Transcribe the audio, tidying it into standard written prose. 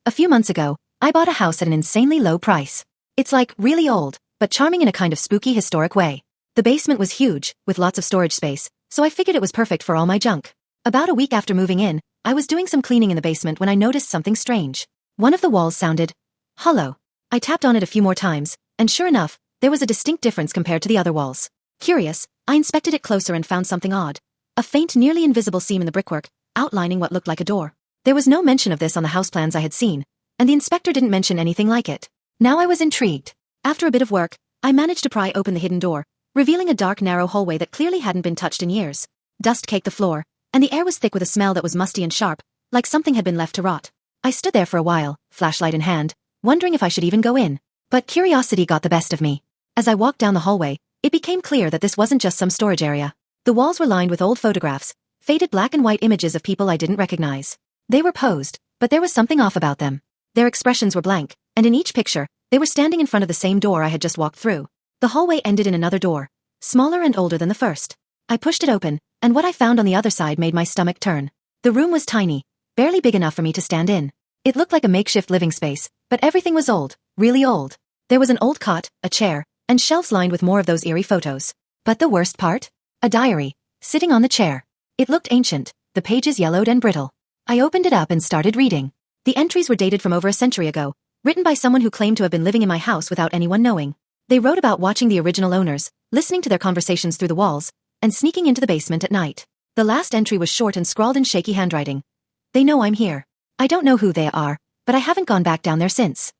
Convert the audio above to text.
A few months ago, I bought a house at an insanely low price. It's like really old, but charming in a kind of spooky historic way. The basement was huge, with lots of storage space, so I figured it was perfect for all my junk. About a week after moving in, I was doing some cleaning in the basement when I noticed something strange. One of the walls sounded hollow. I tapped on it a few more times, and sure enough, there was a distinct difference compared to the other walls. Curious, I inspected it closer and found something odd. A faint, nearly invisible seam in the brickwork, outlining what looked like a door. There was no mention of this on the house plans I had seen, and the inspector didn't mention anything like it. Now I was intrigued. After a bit of work, I managed to pry open the hidden door, revealing a dark, narrow hallway that clearly hadn't been touched in years. Dust caked the floor, and the air was thick with a smell that was musty and sharp, like something had been left to rot. I stood there for a while, flashlight in hand, wondering if I should even go in. But curiosity got the best of me. As I walked down the hallway, it became clear that this wasn't just some storage area. The walls were lined with old photographs, faded black and white images of people I didn't recognize. They were posed, but there was something off about them. Their expressions were blank, and in each picture, they were standing in front of the same door I had just walked through. The hallway ended in another door, smaller and older than the first. I pushed it open, and what I found on the other side made my stomach turn. The room was tiny, barely big enough for me to stand in. It looked like a makeshift living space, but everything was old, really old. There was an old cot, a chair, and shelves lined with more of those eerie photos. But the worst part? A diary, sitting on the chair. It looked ancient, the pages yellowed and brittle. I opened it up and started reading. The entries were dated from over a century ago, written by someone who claimed to have been living in my house without anyone knowing. They wrote about watching the original owners, listening to their conversations through the walls, and sneaking into the basement at night. The last entry was short and scrawled in shaky handwriting. They know I'm here. I don't know who they are, but I haven't gone back down there since.